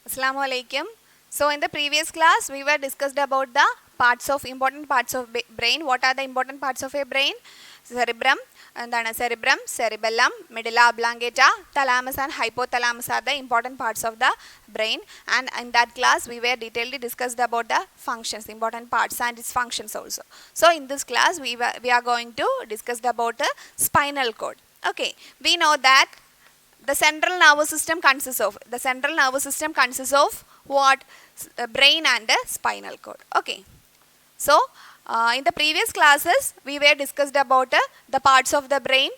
Assalamu alaikum. So in the previous class we were discussed about the important parts of brain. What are the important parts of a brain? Cerebrum, cerebrum, cerebellum, medulla oblongata, thalamus and hypothalamus are the important parts of the brain. And in that class we were detailedly discussed about the functions, important parts and its functions also. So in this class we are going to discuss about the spinal cord. Okay, we know that the central nervous system consists of what? Brain and spinal cord. Okay, so in the previous classes we were discussed about the parts of the brain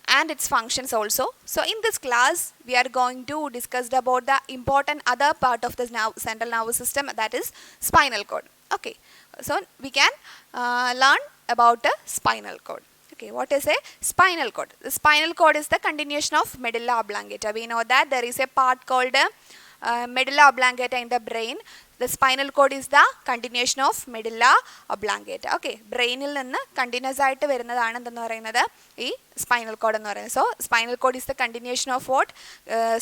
and its functions also. So in this class we are going to discuss about the important other part of the central nervous system, that is spinal cord. Okay, so we can learn about the spinal cord. Okay, what is a spinal cord? The spinal cord is the continuation of medulla oblongata. We know that there is a part called medulla oblongata in the brain. The spinal cord is the continuation of medulla oblongata. Okay, brainil ninnu continuous ആയിട്ട് വരുന്നതാണ് എന്തെന്ന് പറയുന്നത് ഈ spinal cord എന്ന് പറയുന്നത്. So spinal cord is the continuation of what?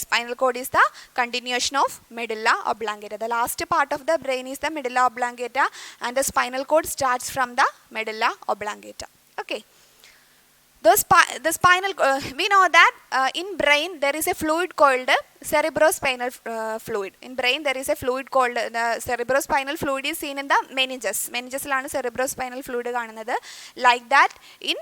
Spinal cord is the continuation of medulla oblongata. The last part of the brain is the medulla oblongata and the spinal cord starts from the medulla oblongata. Okay. The spinal, we know that in brain there is a fluid called cerebrospinal fluid. In brain there is a fluid called the cerebrospinal fluid is seen in the meninges. Meningesilana cerebrospinal fluid കാണുന്നത്. Like that in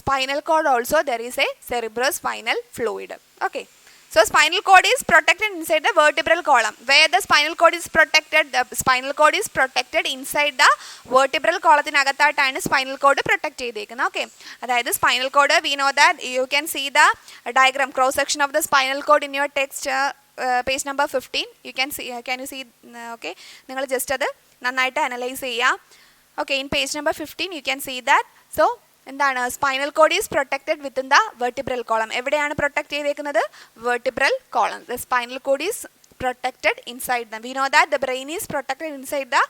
spinal cord also there is a cerebrospinal fluid. Okay. So spinal cord is protected inside the vertebral column. Where the spinal cord is protected, the spinal cord is protected inside the vertebral column. Spinal cord protect ചെയ്തേക്കുന്നത്. Okay, അതായത് spinal cord, we know that you can see the diagram, cross section of the spinal cord in your text, page number 15. You can see, can you see? Okay, നിങ്ങൾ just അത് നന്നായിട്ട് analyze ചെയ്യുക. Okay, in page number 15 you can see that. So എന്താണ്, spinal cord is protected within the vertebral column. എവിടെയാണ് protect ചെയ്തേക്കുന്നത്? Vertebral column. The spinal cord is protected inside them. We know that the brain is protected inside the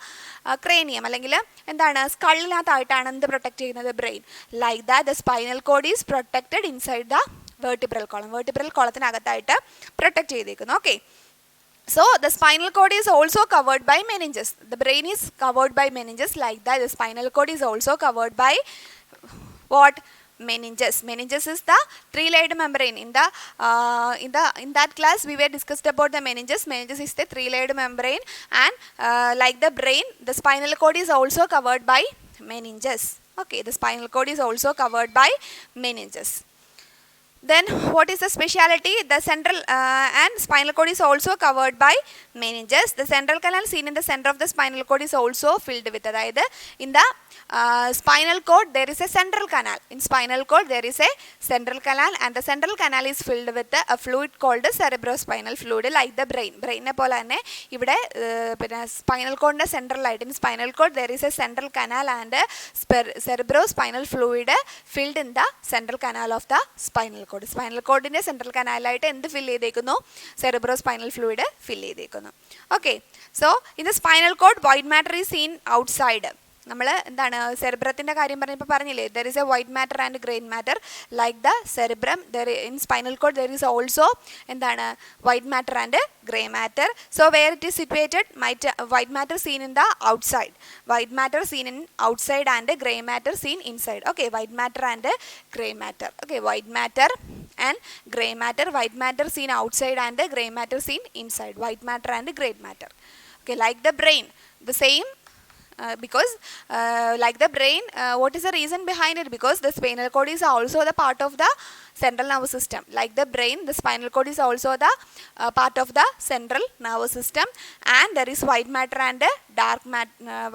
cranium. അല്ലെങ്കിൽ എന്താണ്, സ്കള്ളിനകത്തായിട്ടാണ് എന്ത് protect ചെയ്യുന്നത്? Brain. Like that the spinal cord is protected inside the vertebral column. Vertebral columnത്തിനകത്തായിട്ട് protect ചെയ്തേക്കുന്നു. Okay. So the spinal cord is also covered by meninges. The brain is covered by meninges. Like that the spinal cord is also covered by what? Meninges. Meninges is the three-layered membrane. In that class we were discussed about the meninges. Meninges is the three-layered membrane, and like the brain, the spinal cord is also covered by meninges. Okay, the spinal cord is also covered by meninges. Then what is the speciality? The central and spinal cord is also covered by meninges. The central canal seen in the center of the spinal cord is also filled with, അതായത് in the spinal cord there is a central canal. In spinal cord there is a central canal, and the central canal is filled with a fluid called cerebrospinal fluid, like the brain. Brain പോലെ തന്നെ ഇവിടെ പിന്നെ spinal cordന്റെ central ആയിട്ട് in spinal cord there is a central canal and cerebrospinal fluid filled in the central canal of the spinal cord. Spinal cordന്റെ central canal ആയിട്ട് എന്ത് fill ചെയ്തേക്കുന്നു? Cerebrospinal fluid fill ചെയ്തേക്കുന്നു. Okay, so in the spinal cord white matter is seen outside. നമ്മൾ എന്താണ്, സെറിബ്രത്തിൻ്റെ കാര്യം പറഞ്ഞപ്പോൾ പറഞ്ഞില്ലേ, there is a white matter and grain matter. Like the cerebrum in spinal cord there is also എന്താണ്, white matter and grey matter. So where it is situated, white matter seen in the outside, white matter seen in outside and grey matter seen inside. Okay, white matter and grey matter. Okay, white matter and gray matter. White matter seen outside and gray matter seen inside. White matter and gray matter. Okay, like the brain, the same. Because like the brain, what is the reason behind it? Because the spinal cord is also the part of the central nervous system. Like the brain, the spinal cord is also the part of the central nervous system, and there is white matter and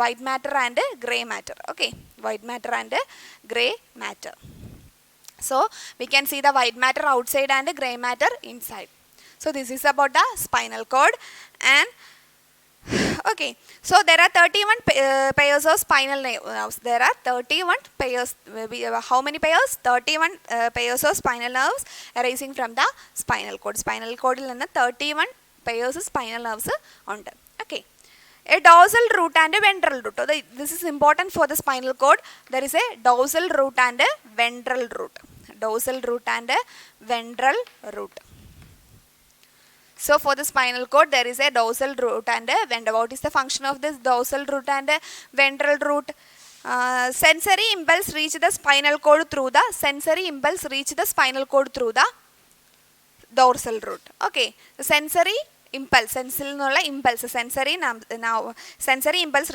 white matter and gray matter. Okay, white matter and gray matter. So we can see the white matter outside and gray matter inside. So this is about the spinal cord. And okay, so there are 31 pairs of spinal nerves. There are 31 pairs. How many pairs? 31 pairs of spinal nerves arising from the spinal cord. Spinal cord il ninnu 31 pairs of spinal nerves undu. Okay, a dorsal root and a ventral root. This is important for the spinal cord. There is a dorsal root and a ventral root. Dorsal root and a ventral root. So for the spinal cord, there is a dorsal root and a ventral. What is the function of this dorsal root and ventral root? Sensory impulse reach the spinal cord through the dorsal root. Okay, the sensory impulse, sensory impulse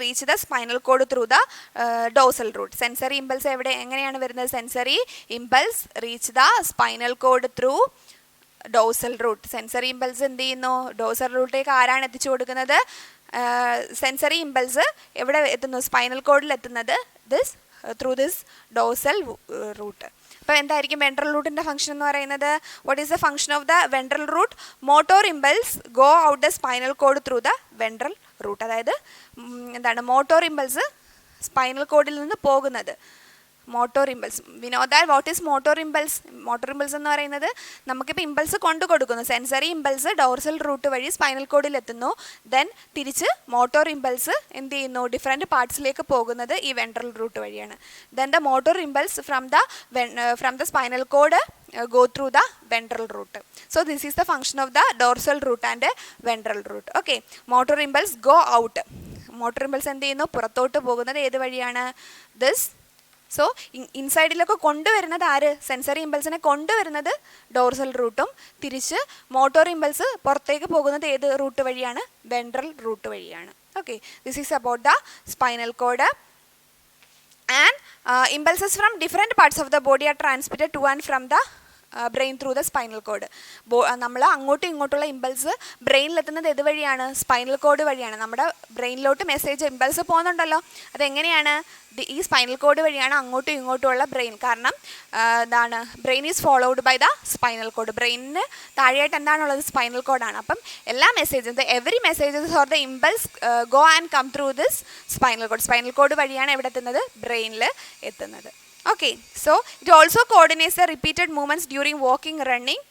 reach the spinal cord through the dorsal root. Sensory impulse എങ്ങനെയാണ് വരുന്നത്? Sensory impulse reach the spinal cord through dorsal root. Sensory impulse എന്ത് ചെയ്യുന്നു? dorsal rootലേക്ക് ആരാണ് എത്തിച്ചു കൊടുക്കുന്നത്? Sensory impulse എവിടെ എത്തുന്നു? Spinal കോഡിൽ എത്തുന്നത് ത്രൂ ദിസ് ഡോസൽ റൂട്ട്. അപ്പോൾ എന്തായിരിക്കും വെൻട്രൽ റൂട്ടിൻ്റെ ഫംഗ്ഷൻ എന്ന് പറയുന്നത്? What is the function of the ventral root? Motor impulse go out the spinal cord through the ventral root. അതായത് എന്താണ് മോട്ടോർ ഇമ്പൾസ് സ്പൈനൽ കോഡിൽ നിന്ന് പോകുന്നത്. Motor impulse, we know that what is motor impulse? Motor impulse എന്ന് പറയുന്നത് നമുക്കിപ്പോൾ impulse കൊടുക്കുന്നു. Sensory impulse dorsal root വഴി സ്പൈനൽ കോഡിൽ എത്തുന്നു. ദെൻ തിരിച്ച് മോട്ടോർ ഇമ്പൾസ് എന്ത് ചെയ്യുന്നു? ഡിഫറെൻറ്റ് പാർട്സിലേക്ക് പോകുന്നത് ഈ വെൻട്രൽ റൂട്ട് വഴിയാണ്. Then the motor impulse from the spinal code go through the ventral root. So this is the function of the dorsal root and ventral root. Okay, motor impulse go out. Motor impulse എന്ത് ചെയ്യുന്നു? പുറത്തോട്ട് പോകുന്നത് ഏത് വഴിയാണ്? this. So ഇൻസൈഡിലൊക്കെ കൊണ്ടുവരുന്നത് ആര്? Sensory ഇമ്പൾസിനെ കൊണ്ടുവരുന്നത് dorsal റൂട്ടും തിരിച്ച് മോട്ടോർ ഇമ്പൾസ് പുറത്തേക്ക് പോകുന്നത് ഏത് റൂട്ട് വഴിയാണ്? വെൻട്രൽ റൂട്ട് വഴിയാണ്. Okay, this is about the spinal code. And impulses from different parts of the body R transmitted two and from the brain through the spinal code. നമ്മൾ അങ്ങോട്ടും ഇങ്ങോട്ടുള്ള impulse ബ്രെയിനിലെത്തുന്നത് ഏത് വഴിയാണ്? സ്പൈനൽ കോഡ് വഴിയാണ്. നമ്മുടെ ബ്രെയിനിലോട്ട് message impulse പോകുന്നുണ്ടല്ലോ, അതെങ്ങനെയാണ്? ഈ spinal cord വഴിയാണ് അങ്ങോട്ടും ഇങ്ങോട്ടുമുള്ള ബ്രെയിൻ. കാരണം എന്താണ്? Brain is followed by the spinal cord. ബ്രെയിനിന് താഴെയായിട്ട് എന്താണുള്ളത്? സ്പൈനൽ കോഡാണ്. അപ്പം എല്ലാ മെസ്സേജും every messages or the impulse go and come through this spinal cord. Spinal cord വഴിയാണ് എവിടെ എത്തുന്നത്? ബ്രെയിനിൽ എത്തുന്നത്. Okay, so it also coordinates the repeated movements during walking, running,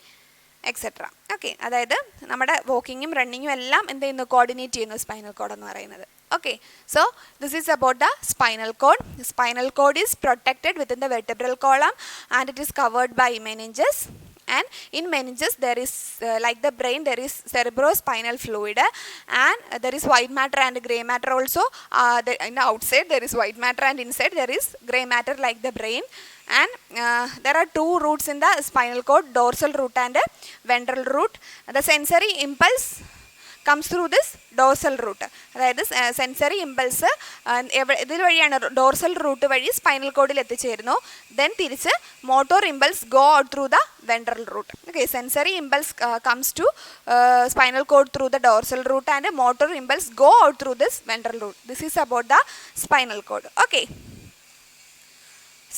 etc. Okay, അതായത് നമ്മുടെ വാക്കിങ്ങും റണ്ണിങ്ങും എല്ലാം എന്ത് ചെയ്യുന്നു? കോർഡിനേറ്റ് ചെയ്യുന്നു സ്പൈനൽ കോഡ് എന്ന് പറയുന്നത്. Okay, so this is about the spinal cord. The spinal cord is protected within the vertebral column and it is covered by meninges. And in meninges there is like the brain there is cerebrospinal fluid and there is white matter and gray matter also. In the outside there is white matter and inside there is gray matter like the brain. And there are two roots in the spinal cord, dorsal root and ventral root. The sensory impulse comes through this dorsal root. അതായത് sensory impulse ഇതിൽ വഴിയാണ് dorsal root വഴി spinal കോഡിൽ എത്തിച്ചേരുന്നു. Then തിരിച്ച് motor impulse go out through the ventral root. Okay, sensory impulse comes to spinal cord through the dorsal root and motor impulse go out through this ventral root. This is about the spinal cord. Okay,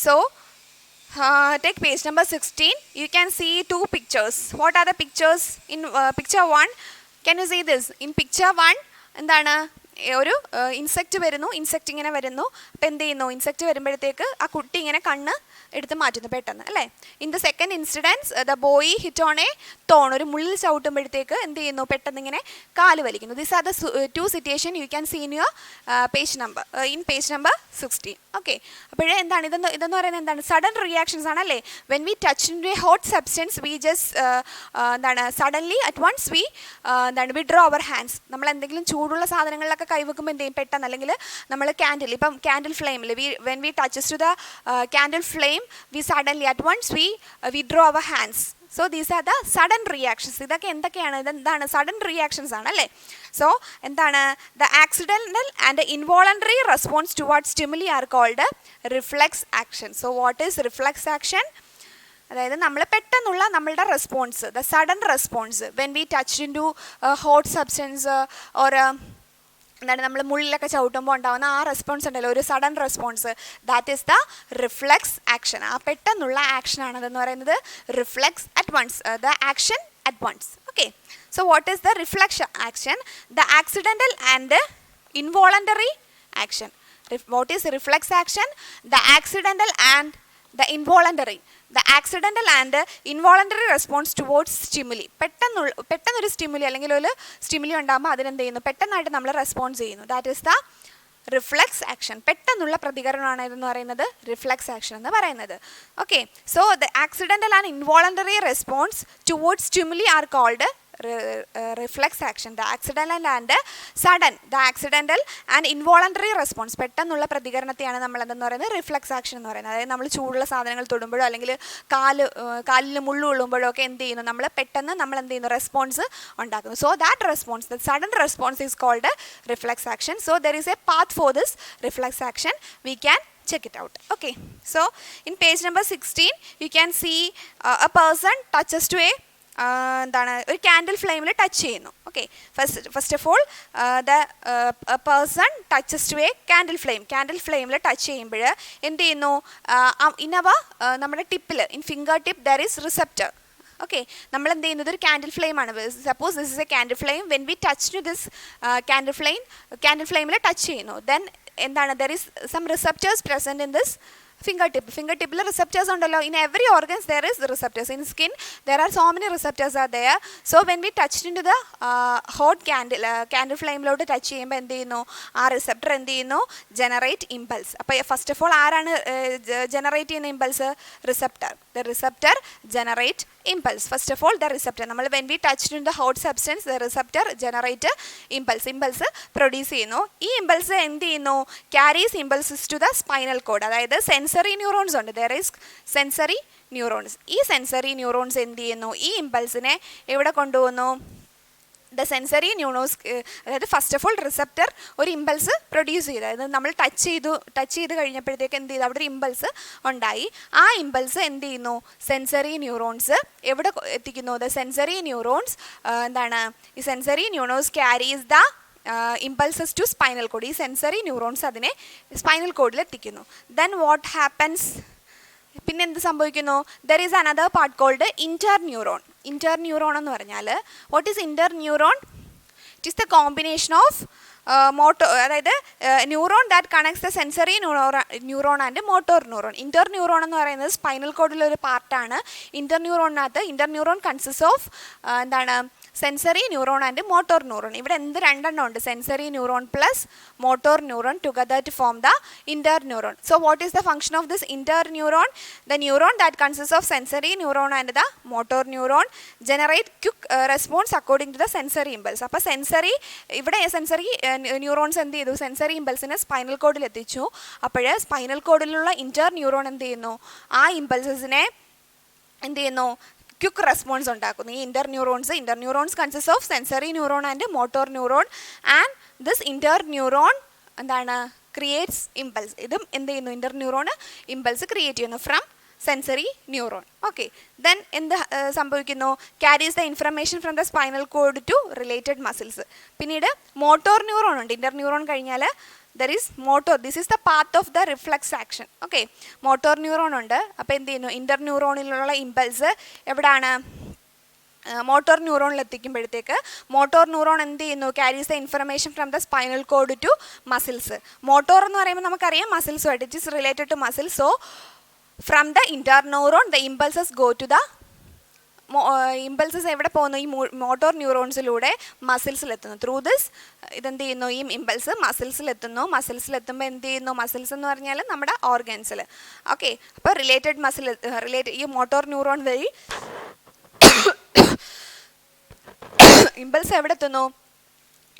so take page number 16. You can see two pictures. What are the pictures? In picture 1, can you see this? In picture 1 എന്താണ്? ഒരു insect വരുന്നു. Insect ഇങ്ങനെ വരുന്നു. അപ്പോൾ എന്ത് ചെയ്യുന്നു? Insect വരുമ്പോഴത്തേക്ക് ആ കുട്ടി ഇങ്ങനെ കണ്ണ് എടുത്ത് മാറ്റുന്നു പെട്ടെന്ന്, അല്ലേ? In the second incidence the boy hit on a thorn. ഒരു മുള്ളിൽ ചവിട്ടുമ്പോഴത്തേക്ക് എന്ത് ചെയ്യുന്നു? പെട്ടെന്ന് ഇങ്ങനെ കാല് വലിക്കുന്നു. This are the two situation you can see in your page number 16. Okay, അപ്പോഴേ എന്താണ് ഇതെന്ന് പറയുന്നത്? എന്താണ്? സഡൻ റിയാക്ഷൻസ് ആണല്ലേ? When we touch in to a hot substance we just എന്താണ് സഡൻലി അറ്റ് വൺസ് വി എന്താണ് വിഡ്രോ അവർ ഹാൻഡ്സ്. നമ്മൾ എന്തെങ്കിലും ചൂടുള്ള സാധനങ്ങളിലൊക്കെ കൈവെക്കുമ്പോൾ എന്ത് ചെയ്യും? പെട്ടെന്ന്, അല്ലെങ്കിൽ നമ്മൾ ക്യാൻഡിൽ, ഇപ്പം ക്യാൻഡിൽ ഫ്ലെയിമിൽ when we touches to the candle flame we suddenly at once we withdraw our hands. So these are the sudden reactions. ഇതൊക്കെ എന്തൊക്കെയാണ്? ഇതെന്താണ്? സഡൻ റിയാക്ഷൻസ് ആണ്, അല്ലേ? സോ എന്താണ്? The accidental and involuntary response toward stimuli are called reflex action. So what is reflex action? അതായത് നമ്മൾ പെട്ടെന്നുള്ള നമ്മളുടെ response, the sudden response when we touch in to hot substance or എന്താണ് നമ്മൾ മുള്ളിലൊക്കെ ചവിട്ടുമ്പോൾ ഉണ്ടാകുന്ന ആ റെസ്പോൺസ് ഉണ്ടല്ലോ, ഒരു sudden response, that is the reflex action. ആ പെട്ടെന്നുള്ള ആക്ഷനാണതെന്ന് പറയുന്നത് reflex at once, the action at once. Okay, so what is the reflex action? The accidental and involuntary action. What is reflex action? The accidental and the involuntary. The accidental and involuntary response towards stimuli. പെട്ടെന്നൊരു stimuli അല്ലെങ്കിൽ ഒരു stimuli ഉണ്ടാകുമ്പോൾ അതിനെന്ത് ചെയ്യുന്നു? പെട്ടെന്നായിട്ട് നമ്മൾ response ചെയ്യുന്നു. That is the reflex action. പെട്ടെന്നുള്ള പ്രതികരണമാണ് ഇതെന്ന് പറയുന്നത് റിഫ്ലെക്സ് ആക്ഷൻ എന്ന് പറയുന്നത്. Okay, so the accidental and involuntary response towards stimuli are called reflex action. The accidental and sudden, the accidental and involuntary response, പെട്ടെന്നുള്ള പ്രതികരണത്തെയാണ് നമ്മൾ എന്തെന്ന് പറയുന്നത് റിഫ്ലക്സ് ആക്ഷൻ എന്ന് പറയുന്നത്. അതായത് നമ്മൾ ചൂടുള്ള സാധനങ്ങൾ തൊടുമ്പോഴോ അല്ലെങ്കിൽ കാലിൽ മുള്ളു കൊള്ളുമ്പോഴോ ഒക്കെ എന്ത് ചെയ്യുന്നു, നമ്മൾ പെട്ടെന്ന് നമ്മൾ എന്ത് ചെയ്യുന്നു, റെസ്പോൺസ് ഉണ്ടാക്കുന്നു. So that response, the sudden response is called reflex action. So there is a path for this reflex action. We can check it out. Okay, so in page number 16 you can see a person touches to a എന്താണ് ഒരു candle ഫ്ലെയിമിൽ touch ചെയ്യുന്നു. Okay, first of all a person touches to a candle flame. Candle ഫ്ലെയിമിൽ touch ചെയ്യുമ്പോൾ എന്ത് ചെയ്യുന്നു, ഇനവ നമ്മുടെ ടിപ്പിൽ, in finger tip there is receptor. Okay, നമ്മൾ എന്ത് ചെയ്യുന്നത് ഒരു ക്യാൻഡിൽ ഫ്ലെയിം ആണ്. Suppose this is a candle flame. When we touch to this candle ഫ്ലെയിമിൽ ടച്ച് ചെയ്യുന്നു, ദെൻ എന്താണ്, there is some receptors present in this finger ടിപ്പിൽ receptors ഉണ്ടല്ലോ. In every organs there is receptors. In skin there are so many receptors are there. So when we touch in to the hot candle ഫ്ലെയിമിലോട്ട് touch ചെയ്യുമ്പോൾ എന്ത് ചെയ്യുന്നു, ആ receptor എന്ത് ചെയ്യുന്നു, generate impulse. അപ്പോൾ ഫസ്റ്റ് ഓഫ് ഓൾ ആരാണ് generate ചെയ്യുന്ന impulse? Receptor. The receptor generate impulse. First of all, the receptor, നമ്മൾ when we touched in the hot substance, the receptor generate impulse produce ചെയ്യുന്നു. ഈ impulse എന്ത് ചെയ്യുന്നു, carries impulses to the spinal cord. അതായത് sensory neurons ഉണ്ട്, there is sensory neurons. ഈ sensory neurons എന്ത് ചെയ്യുന്നു, ഈ impulseനെ എവിടെ കൊണ്ടുപോകുന്നു, ദ സെൻസറി ന്യൂറോൺസ്. അതായത് ഫസ്റ്റ് ഓഫ് ഓൾ റിസെപ്റ്റർ ഒരു ഇമ്പൾസ് പ്രൊഡ്യൂസ് ചെയ്തു. അതായത് നമ്മൾ ടച്ച് ചെയ്ത് കഴിഞ്ഞപ്പോഴത്തേക്ക് എന്ത് ചെയ്തു, അവിടെ ഒരു ഇമ്പൾസ് ഉണ്ടായി. ആ ഇമ്പൾസ് എന്ത് ചെയ്യുന്നു, സെൻസറി ന്യൂറോൺസ് എവിടെ എത്തിക്കുന്നു, ദ സെൻസറി ന്യൂറോൺസ് എന്താണ്, ഈ sensory neurons carries the impulses to spinal cord. ഈ സെൻസറി ന്യൂറോൺസ് അതിനെ സ്പൈനൽ കോഡിൽ എത്തിക്കുന്നു. ദെൻ വാട്ട് ഹാപ്പൻസ്, പിന്നെ എന്ത് സംഭവിക്കുന്നു, there is another part called interneuron. Interneuron എന്ന് പറഞ്ഞാൽ what is interneuron? It is the combination of അതായത് neuron that connects the sensory neuron and motor neuron. Interneuron എന്ന് പറയുന്നത് സ്പൈനൽ കോഡിലൊരു പാർട്ടാണ്. ഇന്റർന്യൂറോൺ കൺസിസ്റ്റ് ഓഫ് എന്താണ്, sensory neuron and motor neuron. ഇവിടെ എന്ത് രണ്ടെണ്ണം ഉണ്ട്, sensory neuron plus motor neuron together to form the interneuron. So what is the function of this interneuron? The neuron that consist of sensory neuron and the motor neuron generate quick response according to the sensory impulse. അപ്പോൾ ഇവിടെ sensory neurons എന്ത് ചെയ്തു, sensory ഇമ്പൾസിനെ spinal കോഡിൽ എത്തിച്ചു. അപ്പോൾ spinal കോഡിലുള്ള ഇന്റർന്യൂറോൺ എന്ത് ചെയ്യുന്നു, ആ ഇമ്പൾസസിനെ എന്ത് ചെയ്യുന്നു, ക്വിക്ക് റെസ്പോൺസ് ഉണ്ടാക്കുന്നു. ഈ interneurons consist of sensory neuron and motor neuron and this interneuron എന്താണ്, ക്രിയേറ്റ്സ് ഇമ്പൾസ്. ഇതും എന്ത് ചെയ്യുന്നു, ഇന്റർന്യൂറോൺ ഇമ്പൾസ് ക്രിയേറ്റ് ചെയ്യുന്നു from sensory neuron. Okay, then എന്ത് സംഭവിക്കുന്നു, carries the information from the spinal cord to related muscles. പിന്നീട് motor neuron ഉണ്ട്. Interneuron കഴിഞ്ഞാൽ there is motor, this is the path of the reflex action. Okay, motor neuron ഉണ്ട്. അപ്പോൾ എന്ത് ചെയ്യുന്നു, ഇന്റർന്യൂറോണിലുള്ള ഇമ്പൾസ് എവിടാണ്, മോട്ടോർ ന്യൂറോണിൽ എത്തിക്കുമ്പോഴത്തേക്ക് മോട്ടോർ ന്യൂറോൺ എന്ത് ചെയ്യുന്നു, carries the information from the spinal cord to muscles. Motor എന്ന് പറയുമ്പോൾ നമുക്കറിയാം മസിൽസുമായിട്ട്, it is related to muscle. So from the interneuron the impulses go to the impulses എവിടെ പോകുന്നു, ഈ മോട്ടോർ ന്യൂറോൺസിലൂടെ മസിൽസിലെത്തുന്നു. ത്രൂ ദിസ് ഇതെന്ത് ചെയ്യുന്നു, ഈ ഇമ്പൾസ് മസിൽസിലെത്തുമ്പോൾ എന്ത് ചെയ്യുന്നു, മസിൽസ് എന്ന് പറഞ്ഞാൽ നമ്മുടെ ഓർഗൻസിൽ. ഓക്കെ, അപ്പോൾ റിലേറ്റഡ് ഈ മോട്ടോർ ന്യൂറോൺ വഴി ഇമ്പൾസ് എവിടെ എത്തുന്നു,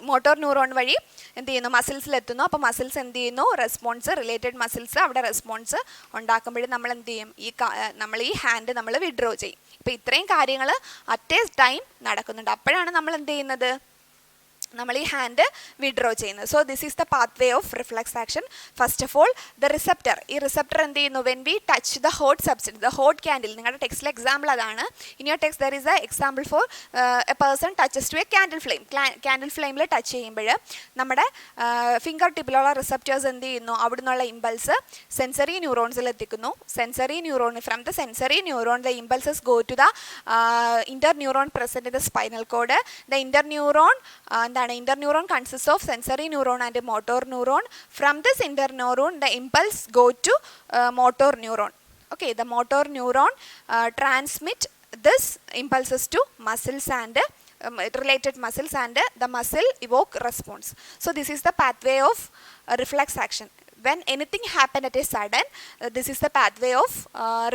മോട്ടോർ ന്യൂറോൺ വഴി എന്ത് ചെയ്യുന്നു, മസിൽസിലെത്തുന്നു. അപ്പോൾ മസിൽസ് എന്ത് ചെയ്യുന്നു, റെസ്പോൺസ്, റിലേറ്റഡ് മസിൽസ് അവിടെ റെസ്പോൺസ് ഉണ്ടാക്കുമ്പോഴും നമ്മൾ എന്ത് ചെയ്യും, നമ്മൾ ഈ ഹാൻഡ് നമ്മൾ വിഡ്രോ ചെയ്യും. ഇപ്പോൾ ഇത്രയും കാര്യങ്ങൾ അറ്റ് എ ടൈം നടക്കുന്നുണ്ട്. അപ്പോഴാണ് നമ്മൾ എന്ത് ചെയ്യുന്നത്, നമ്മൾ ഈ ഹാൻഡ് വിഡ്രോ ചെയ്യുന്നത്. So this is the pathway of reflex action. First of all the receptor, ഈ റിസെപ്റ്റർ എന്ത് ചെയ്യുന്നു, when we touch the hot substance, the hot candle, നിങ്ങളുടെ ടെക്സ്റ്റിലെ എക്സാമ്പിൾ അതാണ്. In your text there is a example for a person touches to a candle flame. Candle ഫ്ലെയിമിൽ touch ചെയ്യുമ്പോൾ നമ്മുടെ finger ടിപ്പിലുള്ള receptors എന്ത് ചെയ്യുന്നു, അവിടെ നിന്നുള്ള ഇമ്പൾസ് സെൻസറി ന്യൂറോൺസിൽ എത്തിക്കുന്നു. From the sensory neuron the impulses go to the interneuron present in the spinal cord. The interneuron consists of sensory neuron and motor neuron. From this interneuron the impulse go to motor neuron. Okay, the motor neuron transmit this impulses to muscles and related muscles, and the muscle evoke response. So this is the pathway of reflex action. when anything happen at a sudden, this is the pathway of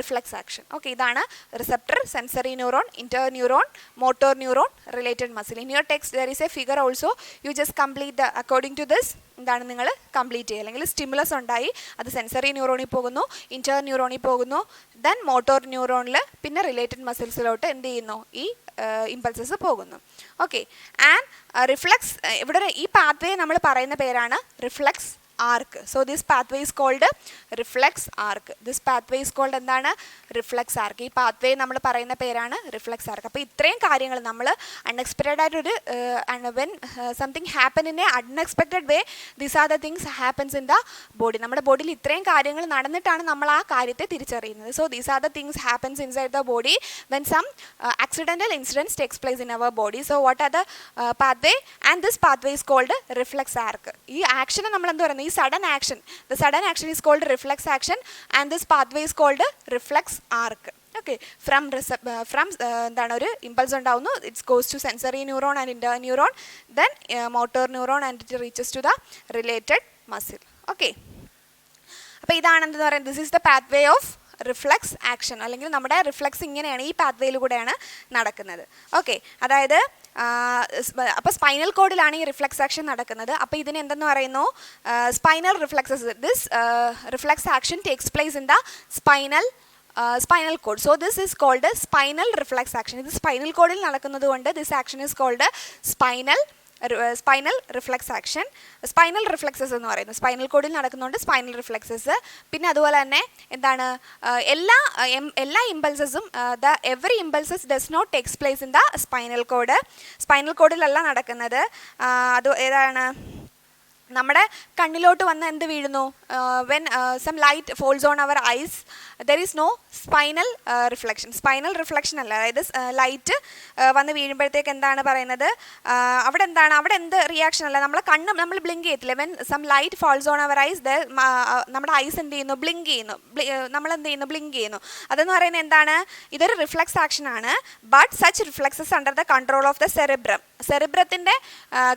reflex action. Okay, idana receptor, sensory neuron, interneuron, motor neuron, related muscle. In your text there is a figure also, you just complete the according to this എന്താണ് നിങ്ങൾ complete ചെയ്യുക. അല്ലെങ്കിൽ stimulus ഉണ്ടായി, അത് sensory ന്യൂറോണിൽ പോകുന്നു, Inter ന്യൂറോണിൽ പോകുന്നു, then motor ന്യൂറോണിൽ, പിന്നെ related മസിൽസിലോട്ട് എന്ത് ചെയ്യുന്നു, ഈ ഇമ്പൾസസ് പോകുന്നു. ഓക്കെ, ആൻഡ് റിഫ്ലക്സ്, ഇവിടെ ഈ പാത്വേ നമ്മൾ പറയുന്ന പേരാണ് reflex arc. So this pathway is called reflex arc. This pathway is called എന്താണ്, റിഫ്ലക്സ് ആർക്ക്. ഈ പാത്വേ നമ്മൾ പറയുന്ന പേരാണ് റിഫ്ലക്സ് ആർക്ക്. അപ്പോൾ ഇത്രയും കാര്യങ്ങൾ നമ്മൾ അൺഎക്സ്പെക്റ്റഡ് ആയിട്ടൊരു when something happen in a unexpected way, these are the things happens in the body. നമ്മുടെ ബോഡിയിൽ ഇത്രയും കാര്യങ്ങൾ നടന്നിട്ടാണ് നമ്മൾ ആ കാര്യത്തെ തിരിച്ചറിയുന്നത്. So these are the things happens inside the body when some accidental incidence takes place in our body. So what are the pathway, and this pathway is called reflex arc. ഈ ആക്ഷനെ നമ്മൾ എന്ത് പറയുന്നത്, ഈ sudden action, the sudden action is called reflex action, and this pathway is called reflex arc. Okay, from എന്താണ് ഒരു impulse ഉണ്ടാവുന്നു, it's goes to sensory neuron and inter neuron, then motor neuron and it reaches to the related muscle. Okay, അപ്പോൾ ഇതാണ് എന്തെന്ന് പറയുന്നത്, this is the pathway of reflex action. അല്ലെങ്കിൽ നമ്മുടെ reflux ഇങ്ങനെയാണ്, ഈ പാത്വേയിലൂടെയാണ് നടക്കുന്നത്. ഓക്കെ, അതായത് അപ്പോൾ സ്പൈനൽ കോഡിലാണ് ഈ റിഫ്ലക്സ് ആക്ഷൻ നടക്കുന്നത്. അപ്പോൾ ഇതിന് എന്തെന്ന് പറയുന്നു, spinal reflexes. This reflex action takes place in the spinal cord. So this is called spinal reflex action. ഇത് സ്പൈനൽ കോഡിൽ നടക്കുന്നത് കൊണ്ട് this action is called spinal reflex action. Spinal reflexes എന്ന് പറയുന്നത് സ്പൈനൽ കോഡിൽ നടക്കുന്നുണ്ട്, സ്പൈനൽ റിഫ്ലക്സസ്. പിന്നെ അതുപോലെ തന്നെ എന്താണ്, എല്ലാ ഇമ്പൾസസും every impulses does not takes place in the spinal cord. Spinal കോഡിലല്ല നടക്കുന്നത്. അത് ഏതാണ്, നമ്മുടെ കണ്ണിലോട്ട് വന്ന് എന്ത് വീഴുന്നു, when some light falls on our eyes, there is no spinal reflection. Spinal reflection അല്ല, അതായത് ലൈറ്റ് വന്ന് വീഴുമ്പോഴത്തേക്ക് എന്താണ് പറയുന്നത്, അവിടെ എന്താണ്, അവിടെ എന്ത് റിയാക്ഷൻ അല്ല, നമ്മൾ ബ്ലിങ്ക് ചെയ്യത്തില്ല. When some light falls on our eyes, നമ്മുടെ ഐസ് എന്ത് ചെയ്യുന്നു, ബ്ലിങ്ക് ചെയ്യുന്നു, നമ്മൾ എന്ത് ചെയ്യുന്നു, ബ്ലിങ്ക് ചെയ്യുന്നു. അതെന്ന് പറയുന്നത് എന്താണ്, ഇതൊരു റിഫ്ലക്സ് ആക്ഷൻ ആണ്. But such reflexes under the control of the cerebrum. സെറിബ്രത്തിൻ്റെ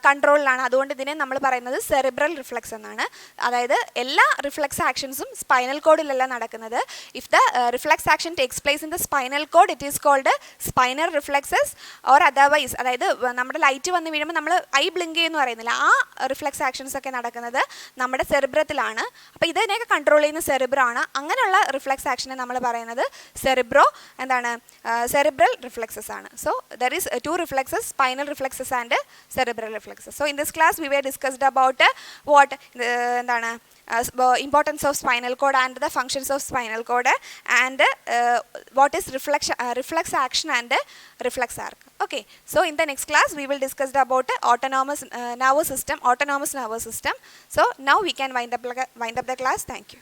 കൺട്രോളിലാണ്. അതുകൊണ്ട് ഇതിനെ നമ്മൾ പറയുന്നത് സെറിബ്രൽ റിഫ്ലക്സ് എന്നാണ്. അതായത് എല്ലാ റിഫ്ലക്സ് ആക്ഷൻസും സ്പൈനൽ കോഡിലല്ല നടക്കുന്നത്. If the reflex action takes place in the spinal cord, it is called spinal reflexes or otherwise. അതായത് നമ്മുടെ ലൈറ്റ് വന്ന് വീഴുമ്പോൾ നമ്മൾ ഐ ബ്ലിങ്ക് ചെയ്യുന്നു പറയുന്നില്ല, ആ റിഫ്ലക്സ് ആക്ഷൻസ് ഒക്കെ നടക്കുന്നത് നമ്മുടെ സെറിബ്രത്തിലാണ്. അപ്പോൾ ഇതിനെയൊക്കെ കൺട്രോൾ ചെയ്യുന്ന സെറിബ്രമാണ്. അങ്ങനെയുള്ള റിഫ്ലക്സ് ആക്ഷനെ നമ്മൾ പറയുന്നത് സെറിബ്രൽ റിഫ്ലക്സസ് ആണ്. So there is two reflexes, spinal reflexes and cerebral reflexes. So in this class we were discussed about what importance of spinal cord and the functions of spinal cord, and what is reflex action and reflex arc. Okay, so in the next class we will discuss about autonomous nervous system. So now we can wind up the class. Thank you.